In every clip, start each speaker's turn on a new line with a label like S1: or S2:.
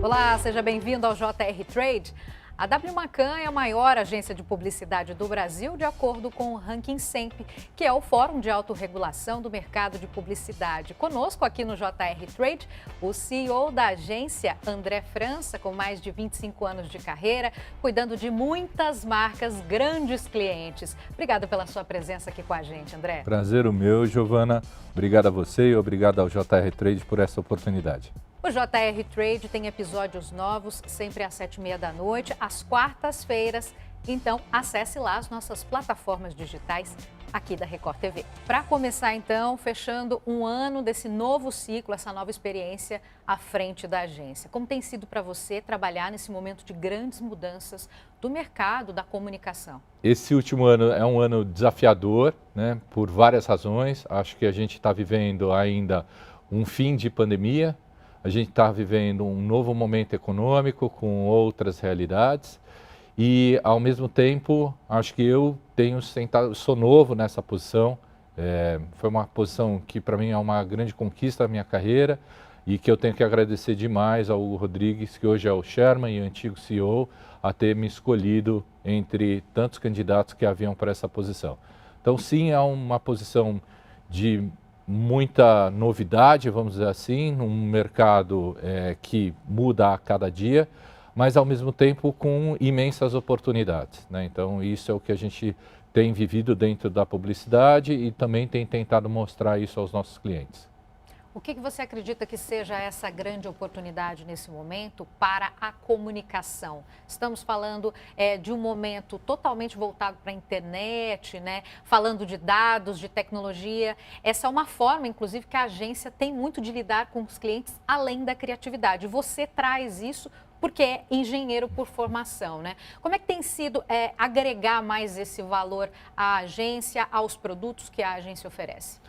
S1: Olá, seja bem-vindo ao JR Trade. A W Macan é a maior agência de publicidade do Brasil, de acordo com o Ranking Semp, que é o Fórum de Autorregulação do Mercado de Publicidade. Conosco aqui no JR Trade, o CEO da agência, André França, com mais de 25 anos de carreira, cuidando de muitas marcas, grandes clientes. Obrigada pela sua presença aqui com a gente, André.
S2: Prazer o meu, Giovana. Obrigado a você e obrigado ao JR Trade por essa oportunidade.
S1: O JR Trade tem episódios novos sempre às 7h30 da noite, às quartas-feiras. Então, acesse lá as nossas plataformas digitais aqui da Record TV. Para começar, então, fechando um ano desse novo ciclo, essa nova experiência à frente da agência. Como tem sido para você trabalhar nesse momento de grandes mudanças do mercado da comunicação?
S2: Esse último ano é um ano desafiador, né, por várias razões. Acho que a gente está vivendo ainda um fim de pandemia. A gente está vivendo um novo momento econômico com outras realidades e, ao mesmo tempo, acho que eu tenho sentado, sou novo nessa posição. Foi uma posição que, para mim, é uma grande conquista da minha carreira e que eu tenho que agradecer demais ao Hugo Rodrigues, que hoje é o Chairman e antigo CEO, a ter me escolhido entre tantos candidatos que haviam para essa posição. Então, sim, é uma posição de muita novidade, vamos dizer assim, num mercado que muda a cada dia, mas ao mesmo tempo com imensas oportunidades, né? Então isso é o que a gente tem vivido dentro da publicidade e também tem tentado mostrar isso aos nossos clientes.
S1: O que você acredita que seja essa grande oportunidade nesse momento para a comunicação? Estamos falando de um momento totalmente voltado para a internet, né? Falando de dados, de tecnologia. Essa é uma forma, inclusive, que a agência tem muito de lidar com os clientes além da criatividade. Você traz isso porque é engenheiro por formação, né? Como é que tem sido agregar mais esse valor à agência, aos produtos que a agência oferece?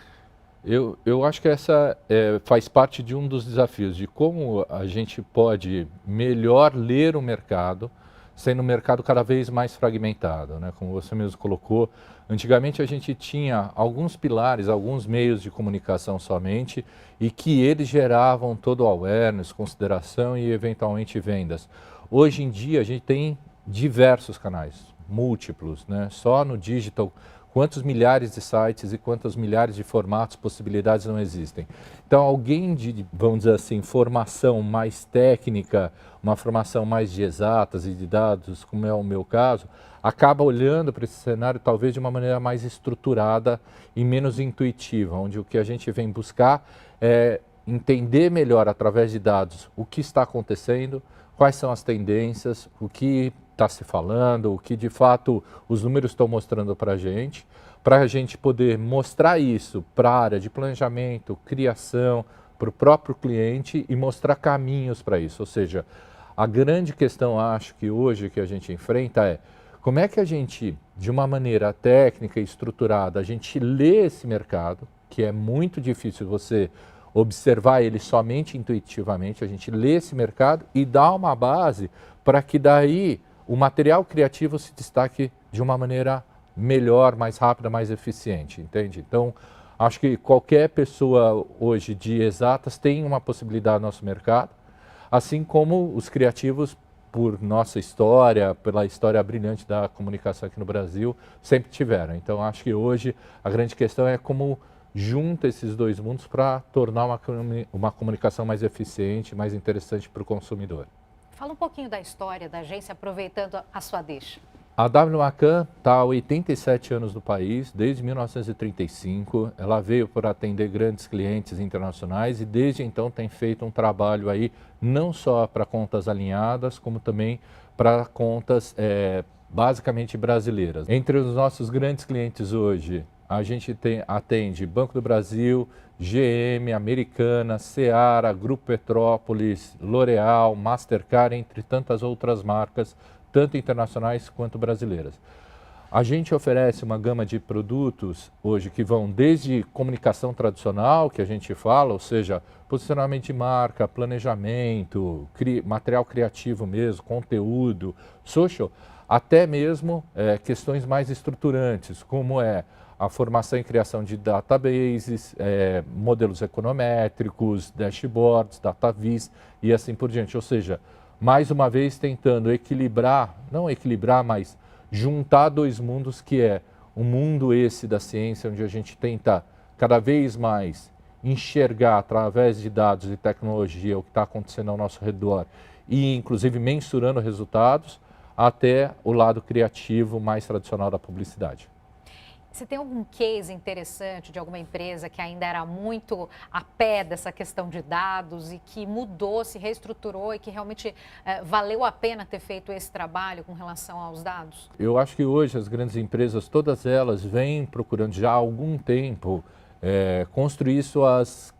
S2: Eu acho que essa faz parte de um dos desafios, de como a gente pode melhor ler o mercado, sendo um mercado cada vez mais fragmentado, né? Como você mesmo colocou, antigamente a gente tinha alguns pilares, alguns meios de comunicação somente, e que eles geravam todo o awareness, consideração e eventualmente vendas. Hoje em dia a gente tem diversos canais, múltiplos, né? Só no digital, quantos milhares de sites e quantos milhares de formatos, possibilidades não existem. Então, alguém de, vamos dizer assim, formação mais técnica, uma formação mais de exatas e de dados, como é o meu caso, acaba olhando para esse cenário talvez de uma maneira mais estruturada e menos intuitiva, onde o que a gente vem buscar é entender melhor através de dados o que está acontecendo, quais são as tendências, o que está se falando, o que de fato os números estão mostrando para a gente poder mostrar isso para a área de planejamento, criação, para o próprio cliente e mostrar caminhos para isso. Ou seja, a grande questão, acho que hoje que a gente enfrenta é como é que a gente, de uma maneira técnica e estruturada, a gente lê esse mercado, que é muito difícil você observar ele somente intuitivamente, a gente lê esse mercado e dá uma base para que daí o material criativo se destaque de uma maneira melhor, mais rápida, mais eficiente, entende? Então, acho que qualquer pessoa hoje de exatas tem uma possibilidade no nosso mercado, assim como os criativos, por nossa história, pela história brilhante da comunicação aqui no Brasil, sempre tiveram. Então, acho que hoje a grande questão é como junta esses dois mundos para tornar uma comunicação mais eficiente, mais interessante para o consumidor.
S1: Fala um pouquinho da história da agência, aproveitando a sua deixa.
S2: A W Macan está há 87 anos no país, desde 1935. Ela veio para atender grandes clientes internacionais e desde então tem feito um trabalho aí não só para contas alinhadas, como também para contas basicamente brasileiras. Entre os nossos grandes clientes hoje, a gente atende Banco do Brasil, GM, Americana, Seara, Grupo Petrópolis, L'Oréal, Mastercard, entre tantas outras marcas, tanto internacionais quanto brasileiras. A gente oferece uma gama de produtos hoje que vão desde comunicação tradicional, que a gente fala, ou seja, posicionamento de marca, planejamento, material criativo mesmo, conteúdo, social, até mesmo questões mais estruturantes, como a formação e criação de databases, modelos econométricos, dashboards, dataviz e assim por diante. Ou seja, mais uma vez tentando equilibrar, não equilibrar, mas juntar dois mundos, que é o mundo esse da ciência, onde a gente tenta cada vez mais enxergar através de dados e tecnologia o que está acontecendo ao nosso redor e inclusive mensurando resultados, até o lado criativo mais tradicional da publicidade.
S1: Você tem algum case interessante de alguma empresa que ainda era muito a pé dessa questão de dados e que mudou, se reestruturou e que realmente valeu a pena ter feito esse trabalho com relação aos dados?
S2: Eu acho que hoje as grandes empresas, todas elas, vêm procurando já há algum tempo construir suas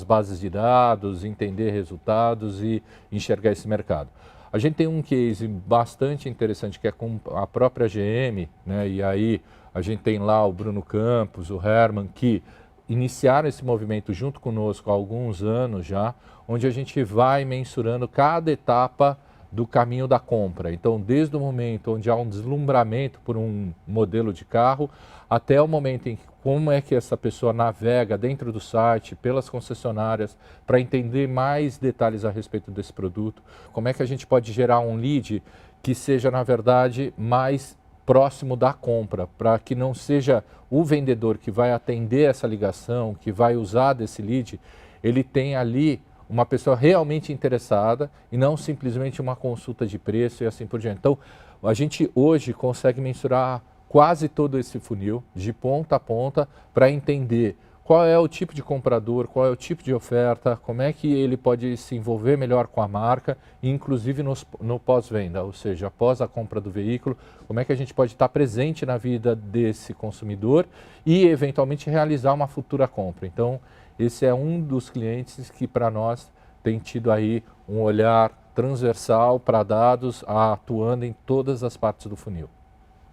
S2: bases de dados, entender resultados e enxergar esse mercado. A gente tem um case bastante interessante que é com a própria GM, né? E aí a gente tem lá o Bruno Campos, o Herman, que iniciaram esse movimento junto conosco há alguns anos já, onde a gente vai mensurando cada etapa do caminho da compra. Então, desde o momento onde há um deslumbramento por um modelo de carro, até o momento em que como é que essa pessoa navega dentro do site, pelas concessionárias, para entender mais detalhes a respeito desse produto, como é que a gente pode gerar um lead que seja, na verdade, mais próximo da compra, para que não seja o vendedor que vai atender essa ligação, que vai usar desse lead, ele tem ali uma pessoa realmente interessada e não simplesmente uma consulta de preço e assim por diante. Então, a gente hoje consegue mensurar quase todo esse funil, de ponta a ponta, para entender qual é o tipo de comprador, qual é o tipo de oferta, como é que ele pode se envolver melhor com a marca, inclusive no pós-venda, ou seja, após a compra do veículo, como é que a gente pode estar presente na vida desse consumidor e, eventualmente, realizar uma futura compra. Então, esse é um dos clientes que, para nós, tem tido aí um olhar transversal para dados, atuando em todas as partes do funil.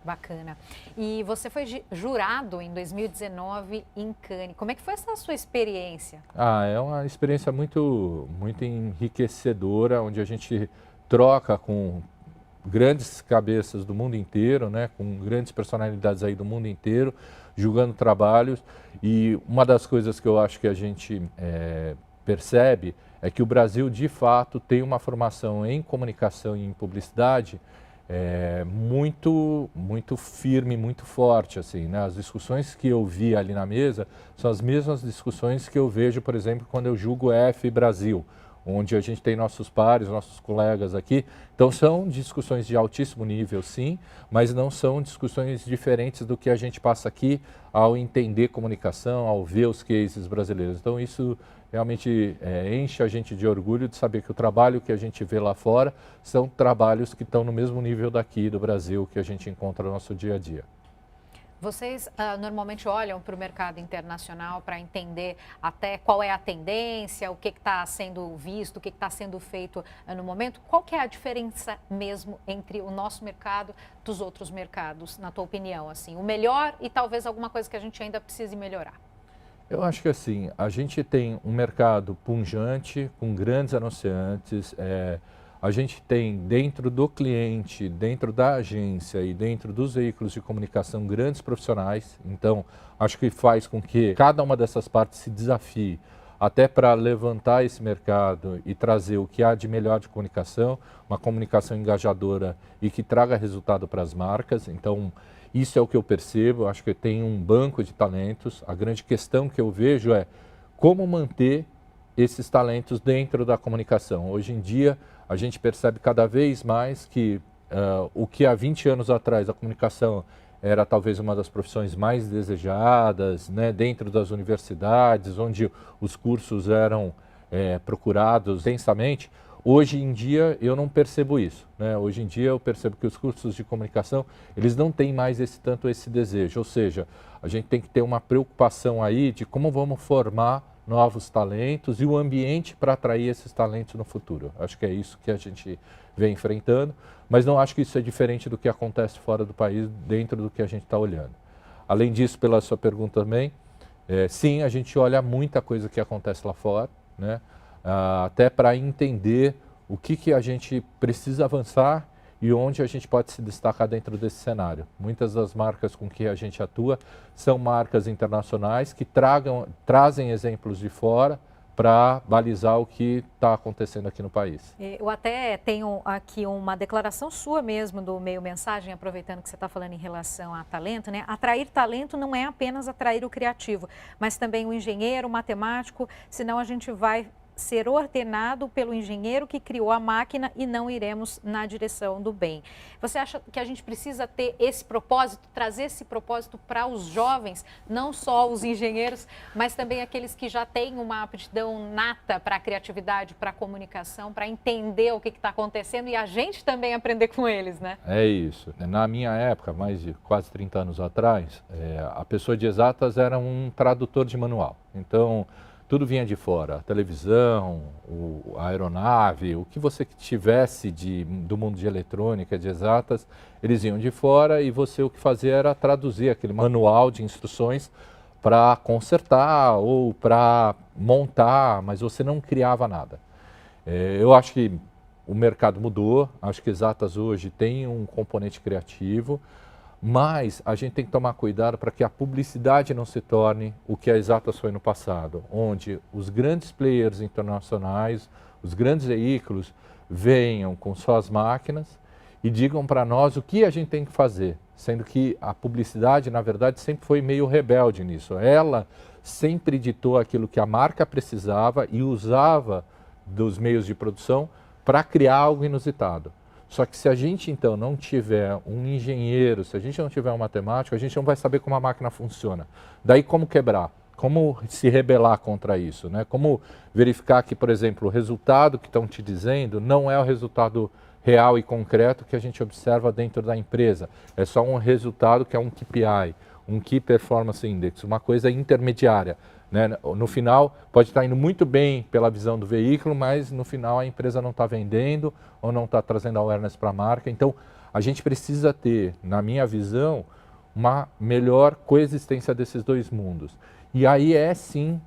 S1: Bacana. E você foi jurado em 2019 em Cannes. Como é que foi essa sua experiência?
S2: É uma experiência muito enriquecedora, onde a gente troca com grandes cabeças do mundo inteiro, né, com grandes personalidades aí do mundo inteiro, julgando trabalhos. E uma das coisas que eu acho que a gente percebe é que o Brasil, de fato, tem uma formação em comunicação e em publicidade muito firme, muito forte, assim, né? As discussões que eu vi ali na mesa são as mesmas discussões que eu vejo, por exemplo, quando eu julgo F Brasil, onde a gente tem nossos pares, nossos colegas aqui. Então, são discussões de altíssimo nível, sim, mas não são discussões diferentes do que a gente passa aqui ao entender comunicação, ao ver os cases brasileiros. Então, isso realmente enche a gente de orgulho de saber que o trabalho que a gente vê lá fora são trabalhos que estão no mesmo nível daqui do Brasil que a gente encontra no nosso dia a dia.
S1: Vocês normalmente olham para o mercado internacional para entender até qual é a tendência, o que está sendo visto, o que está sendo feito no momento. Qual que é a diferença mesmo entre o nosso mercado dos outros mercados, na tua opinião? Assim, o melhor e talvez alguma coisa que a gente ainda precise melhorar?
S2: Eu acho que assim, a gente tem um mercado pujante, com grandes anunciantes, a gente tem dentro do cliente, dentro da agência e dentro dos veículos de comunicação grandes profissionais. Então, acho que faz com que cada uma dessas partes se desafie até para levantar esse mercado e trazer o que há de melhor de comunicação, uma comunicação engajadora e que traga resultado para as marcas. Então, isso é o que eu percebo, acho que tem um banco de talentos. A grande questão que eu vejo é como manter esses talentos dentro da comunicação. Hoje em dia, a gente percebe cada vez mais que o que há 20 anos atrás a comunicação era talvez uma das profissões mais desejadas, né, dentro das universidades, onde os cursos eram procurados intensamente. Hoje em dia eu não percebo isso, né? Hoje em dia eu percebo que os cursos de comunicação, eles não têm mais tanto esse desejo, ou seja, a gente tem que ter uma preocupação aí de como vamos formar novos talentos e o ambiente para atrair esses talentos no futuro. Acho que é isso que a gente vem enfrentando, mas não acho que isso é diferente do que acontece fora do país, dentro do que a gente está olhando. Além disso, pela sua pergunta também, sim, a gente olha muita coisa que acontece lá fora, né? Até para entender o que a gente precisa avançar e onde a gente pode se destacar dentro desse cenário. Muitas das marcas com que a gente atua são marcas internacionais que trazem exemplos de fora para balizar o que está acontecendo aqui no país.
S1: Eu até tenho aqui uma declaração sua mesmo do Meio Mensagem, aproveitando que você está falando em relação a talento, né? Atrair talento não é apenas atrair o criativo, mas também o engenheiro, o matemático, senão a gente vai ser ordenado pelo engenheiro que criou a máquina e não iremos na direção do bem. Você acha que a gente precisa ter esse propósito, trazer esse propósito para os jovens, não só os engenheiros, mas também aqueles que já têm uma aptidão nata para a criatividade, para a comunicação, para entender o que está acontecendo e a gente também aprender com eles, né?
S2: É isso. Na minha época, mais de quase 30 anos atrás, a pessoa de exatas era um tradutor de manual. Então, tudo vinha de fora, a televisão, a aeronave, o que você tivesse do mundo de eletrônica, de exatas, eles iam de fora e você o que fazia era traduzir aquele manual de instruções para consertar ou para montar, mas você não criava nada. Eu acho que o mercado mudou, acho que exatas hoje tem um componente criativo, mas a gente tem que tomar cuidado para que a publicidade não se torne o que a exatas foi no passado, onde os grandes players internacionais, os grandes veículos, venham com suas máquinas e digam para nós o que a gente tem que fazer, sendo que a publicidade, na verdade, sempre foi meio rebelde nisso. Ela sempre ditou aquilo que a marca precisava e usava dos meios de produção para criar algo inusitado. Só que se a gente, então, não tiver um engenheiro, se a gente não tiver um matemático, a gente não vai saber como a máquina funciona. Daí, como quebrar? Como se rebelar contra isso, né? Como verificar que, por exemplo, o resultado que estão te dizendo não é o resultado real e concreto que a gente observa dentro da empresa. É só um resultado que é um KPI, um Key Performance Index, uma coisa intermediária. Né? No final, pode estar indo muito bem pela visão do veículo, mas no final a empresa não está vendendo ou não está trazendo awareness para a marca. Então, a gente precisa ter, na minha visão, uma melhor coexistência desses dois mundos. E aí sim,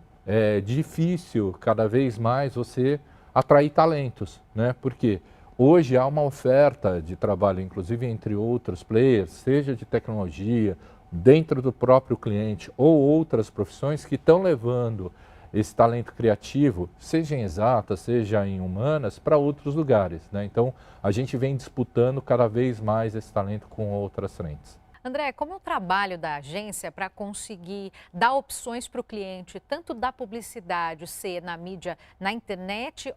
S2: difícil cada vez mais você atrair talentos, né? Porque hoje há uma oferta de trabalho, inclusive entre outros players, seja de tecnologia, dentro do próprio cliente ou outras profissões que estão levando esse talento criativo, seja em exatas, seja em humanas, para outros lugares, né? Então, a gente vem disputando cada vez mais esse talento com outras frentes.
S1: André, como é o trabalho da agência para conseguir dar opções para o cliente, tanto da publicidade ser na mídia, na internet,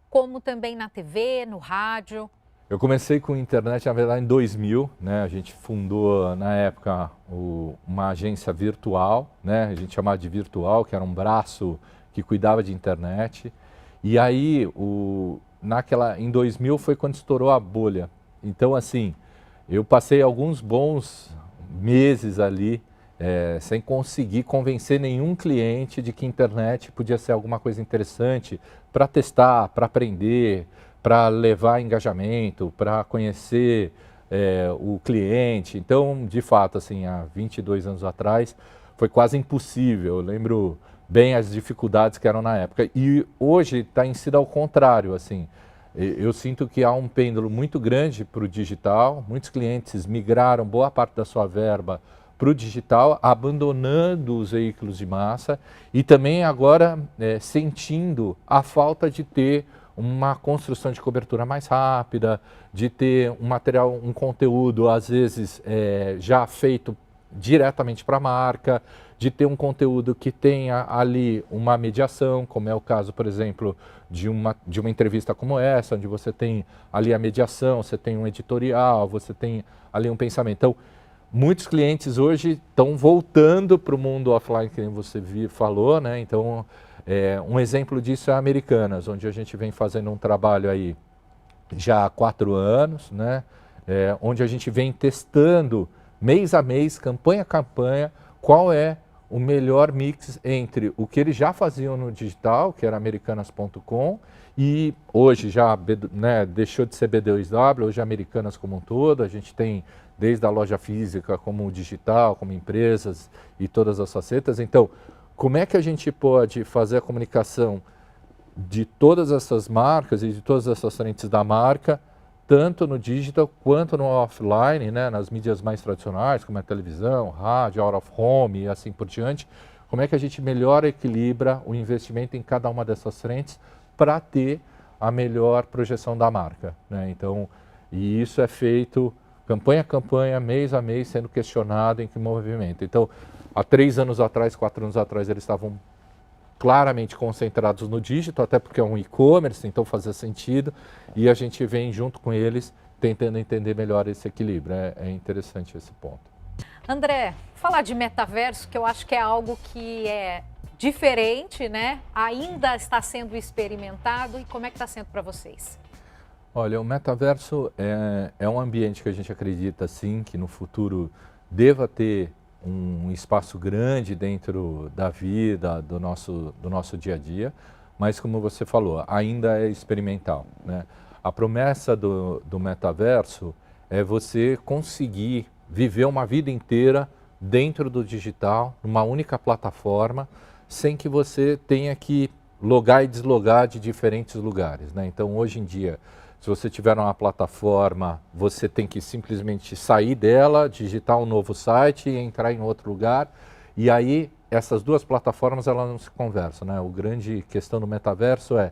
S1: como também na TV, no rádio?
S2: Eu comecei com internet, na verdade, em 2000, né? A gente fundou, na época, uma agência virtual, né? A gente chamava de virtual, que era um braço que cuidava de internet. E aí, em 2000 foi quando estourou a bolha. Então, assim, eu passei alguns bons meses ali, sem conseguir convencer nenhum cliente de que internet podia ser alguma coisa interessante para testar, para aprender, para levar engajamento, para conhecer o cliente. Então, de fato, assim, há 22 anos atrás, foi quase impossível. Eu lembro bem as dificuldades que eram na época. E hoje está em sido ao contrário, assim. Eu sinto que há um pêndulo muito grande para o digital. Muitos clientes migraram boa parte da sua verba para o digital, abandonando os veículos de massa e também agora sentindo a falta de ter uma construção de cobertura mais rápida, de ter um material, um conteúdo, às vezes, já feito diretamente para a marca, de ter um conteúdo que tenha ali uma mediação, como é o caso, por exemplo, de uma entrevista como essa, onde você tem ali a mediação, você tem um editorial, você tem ali um pensamento. Então, muitos clientes hoje estão voltando para o mundo offline, que você falou, né? Então, um exemplo disso é a Americanas, onde a gente vem fazendo um trabalho aí já há 4 anos, né? Onde a gente vem testando mês a mês, campanha a campanha, qual é o melhor mix entre o que eles já faziam no digital, que era americanas.com, e hoje já, né, deixou de ser B2W, hoje é Americanas como um todo, a gente tem desde a loja física, como o digital, como empresas e todas as facetas. Então, como é que a gente pode fazer a comunicação de todas essas marcas e de todas essas frentes da marca, tanto no digital quanto no offline, né, nas mídias mais tradicionais, como a televisão, rádio, out of home e assim por diante. Como é que a gente melhor equilibra o investimento em cada uma dessas frentes para ter a melhor projeção da marca, né? Então, e isso é feito campanha a campanha, mês a mês, sendo questionado em que movimento. Então, há 3 anos atrás, 4 anos atrás, eles estavam claramente concentrados no digital, até porque é um e-commerce, então fazia sentido, e a gente vem junto com eles tentando entender melhor esse equilíbrio. É interessante esse ponto.
S1: André, falar de metaverso, que eu acho que é algo que é diferente, né? Ainda está sendo experimentado, e como é que está sendo para vocês?
S2: Olha, o metaverso é um ambiente que a gente acredita, sim, que no futuro deva ter um espaço grande dentro da vida, do nosso dia a dia, mas como você falou, ainda é experimental, né? A promessa do metaverso é você conseguir viver uma vida inteira dentro do digital, numa única plataforma, sem que você tenha que logar e deslogar de diferentes lugares, né? Então, hoje em dia, se você tiver uma plataforma, você tem que simplesmente sair dela, digitar um novo site e entrar em outro lugar. E aí, essas duas plataformas, elas não se conversam, né? A grande questão do metaverso é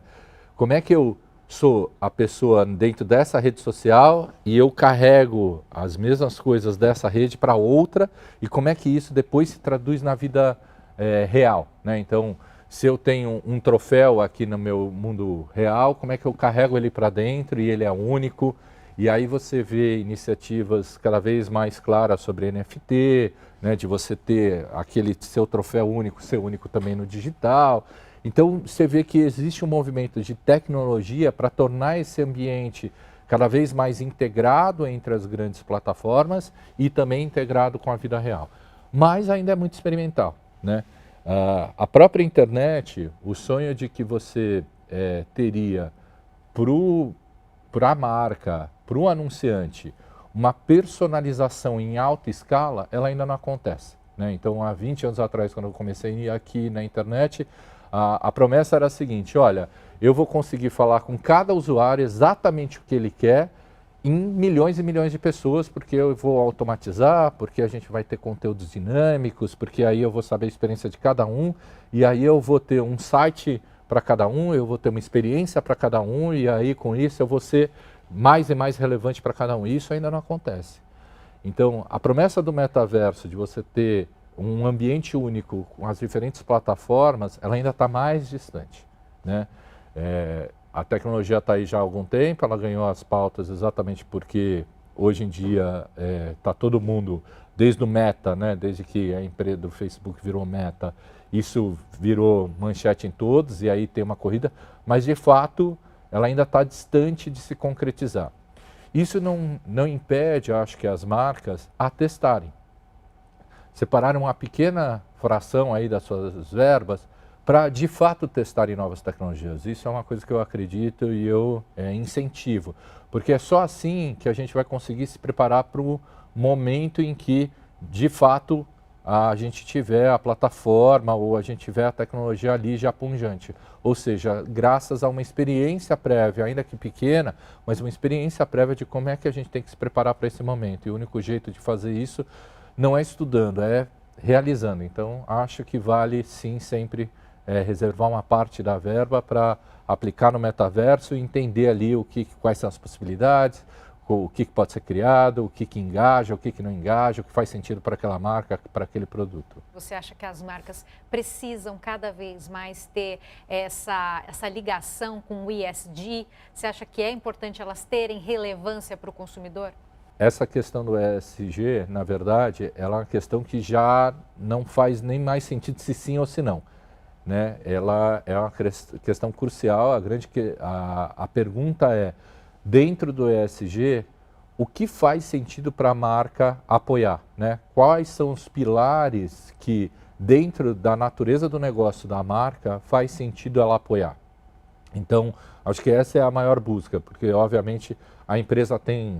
S2: como é que eu sou a pessoa dentro dessa rede social e eu carrego as mesmas coisas dessa rede para outra e como é que isso depois se traduz na vida real, né? Então, se eu tenho um troféu aqui no meu mundo real, como é que eu carrego ele para dentro e ele é único? E aí você vê iniciativas cada vez mais claras sobre NFT, né, de você ter aquele seu troféu único, ser único também no digital. Então você vê que existe um movimento de tecnologia para tornar esse ambiente cada vez mais integrado entre as grandes plataformas e também integrado com a vida real. Mas ainda é muito experimental, né? A própria internet, o sonho de que você teria para a marca, para o anunciante, uma personalização em alta escala, ela ainda não acontece, né? Então, há 20 anos atrás, quando eu comecei aqui na internet, a promessa era a seguinte: olha, eu vou conseguir falar com cada usuário exatamente o que ele quer, em milhões e milhões de pessoas, porque eu vou automatizar, porque a gente vai ter conteúdos dinâmicos, porque aí eu vou saber a experiência de cada um, e aí eu vou ter um site para cada um, eu vou ter uma experiência para cada um, e aí com isso eu vou ser mais e mais relevante para cada um. Isso ainda não acontece. Então, a promessa do metaverso, de você ter um ambiente único com as diferentes plataformas, ela ainda está mais distante, né? A tecnologia está aí já há algum tempo, ela ganhou as pautas exatamente porque hoje em dia está todo mundo, desde o Meta, né, desde que a empresa do Facebook virou Meta, isso virou manchete em todos e aí tem uma corrida, mas de fato ela ainda está distante de se concretizar. Isso não impede, acho que, as marcas a testarem. Separarem uma pequena fração aí das suas verbas para, de fato, testarem novas tecnologias. Isso é uma coisa que eu acredito e eu incentivo, porque é só assim que a gente vai conseguir se preparar para o momento em que, de fato, a gente tiver a plataforma ou a gente tiver a tecnologia ali já pungente. Ou seja, graças a uma experiência prévia, ainda que pequena, mas uma experiência prévia de como é que a gente tem que se preparar para esse momento. E o único jeito de fazer isso não é estudando, é realizando. Então, acho que vale sim sempre reservar uma parte da verba para aplicar no metaverso e entender ali quais são as possibilidades, o que pode ser criado, o que engaja, o que não engaja, o que faz sentido para aquela marca, para aquele produto.
S1: Você acha que as marcas precisam cada vez mais ter essa ligação com o ESG? Você acha que é importante elas terem relevância para o consumidor?
S2: Essa questão do ESG, na verdade, ela é uma questão que já não faz nem mais sentido se sim ou se não, né? Ela é uma questão crucial. A pergunta é, dentro do ESG, o que faz sentido para a marca apoiar, né? Quais são os pilares que, dentro da natureza do negócio da marca, faz sentido ela apoiar? Então, acho que essa é a maior busca, porque, obviamente,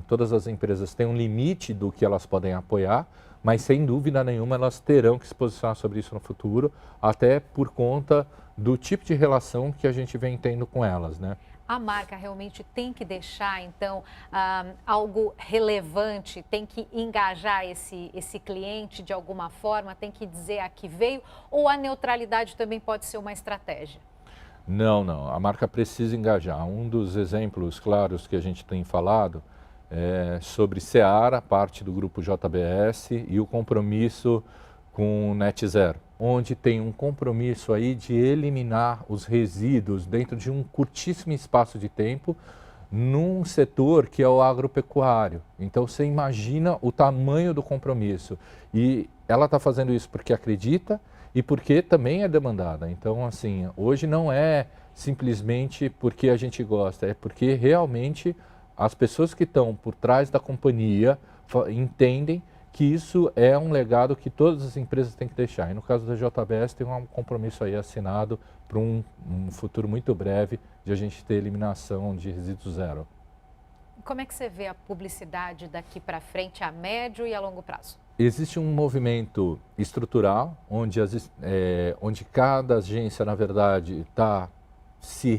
S2: todas as empresas têm um limite do que elas podem apoiar, mas, sem dúvida nenhuma, elas terão que se posicionar sobre isso no futuro, até por conta do tipo de relação que a gente vem tendo com elas, né?
S1: a marca realmente tem que deixar, então, algo relevante, tem que engajar esse cliente de alguma forma, tem que dizer a que veio, ou a neutralidade também pode ser uma estratégia?
S2: Não, não. A marca precisa engajar. Um dos exemplos claros que a gente tem falado é sobre Seara, parte do grupo JBS, e o compromisso com o Net Zero, onde tem um compromisso aí de eliminar os resíduos dentro de um curtíssimo espaço de tempo num setor que é o agropecuário. Então você imagina o tamanho do compromisso. E ela está fazendo isso porque acredita e porque também é demandada. Então, assim, hoje não é simplesmente porque a gente gosta, é porque realmente as pessoas que estão por trás da companhia entendem que isso é um legado que todas as empresas têm que deixar. E no caso da JBS tem um compromisso aí assinado para um futuro muito breve de a gente ter eliminação de resíduos zero.
S1: Como é que você vê a publicidade daqui para frente a médio e a longo prazo?
S2: Existe um movimento estrutural onde cada agência, na verdade, está se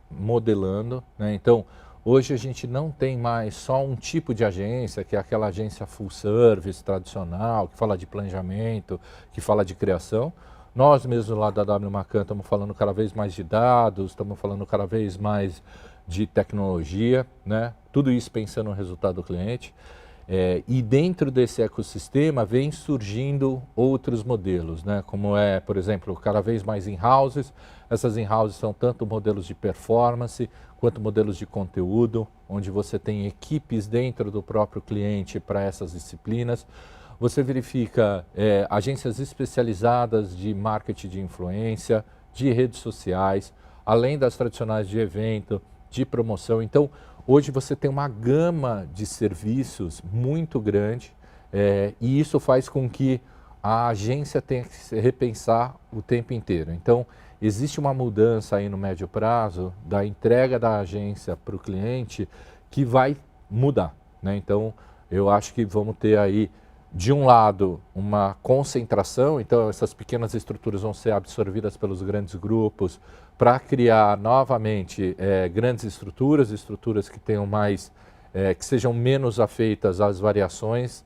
S2: remodelando, né? Então, hoje a gente não tem mais só um tipo de agência, que é aquela agência full service tradicional, que fala de planejamento, que fala de criação. Nós mesmos lá da W Macan estamos falando cada vez mais de dados, estamos falando cada vez mais de tecnologia, né? Tudo isso pensando no resultado do cliente. E dentro desse ecossistema vem surgindo outros modelos, né? Como por exemplo, cada vez mais in-houses. Essas in-houses são tanto modelos de performance quanto modelos de conteúdo, onde você tem equipes dentro do próprio cliente para essas disciplinas. Você verifica agências especializadas de marketing de influência, de redes sociais, além das tradicionais de evento, de promoção. Então, hoje você tem uma gama de serviços muito grande e isso faz com que a agência tenha que se repensar o tempo inteiro. Então, existe uma mudança aí no médio prazo da entrega da agência para o cliente que vai mudar, né? Então, eu acho que vamos ter aí, de um lado, uma concentração, então essas pequenas estruturas vão ser absorvidas pelos grandes grupos para criar novamente grandes estruturas que tenham mais, que sejam menos afeitas às variações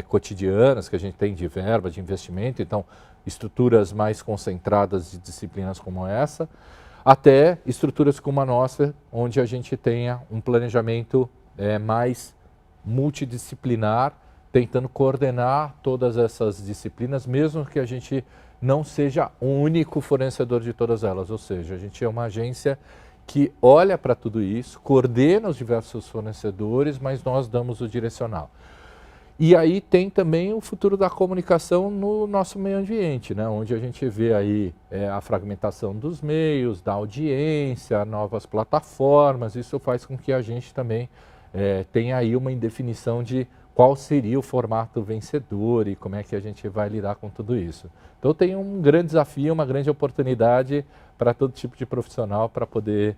S2: cotidianas que a gente tem de verba, de investimento, então estruturas mais concentradas de disciplinas como essa, até estruturas como a nossa, onde a gente tenha um planejamento mais multidisciplinar, tentando coordenar todas essas disciplinas, mesmo que a gente não seja o único fornecedor de todas elas. Ou seja, a gente é uma agência que olha para tudo isso, coordena os diversos fornecedores, mas nós damos o direcional. E aí tem também o futuro da comunicação no nosso meio ambiente, né? Onde a gente vê aí a fragmentação dos meios, da audiência, novas plataformas. Isso faz com que a gente também tenha aí uma indefinição de qual seria o formato vencedor e como é que a gente vai lidar com tudo isso. Então tem um grande desafio, uma grande oportunidade para todo tipo de profissional para poder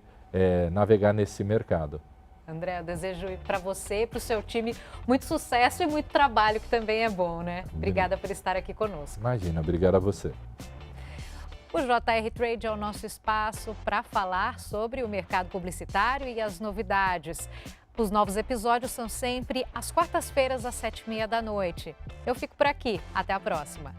S2: navegar nesse mercado.
S1: André, eu desejo para você e para o seu time muito sucesso e muito trabalho, que também é bom, né? Obrigada por estar aqui conosco.
S2: Imagina, obrigado a você.
S1: O JR Trade é o nosso espaço para falar sobre o mercado publicitário e as novidades. Os novos episódios são sempre às quartas-feiras, às 7h30 da noite. Eu fico por aqui. Até a próxima.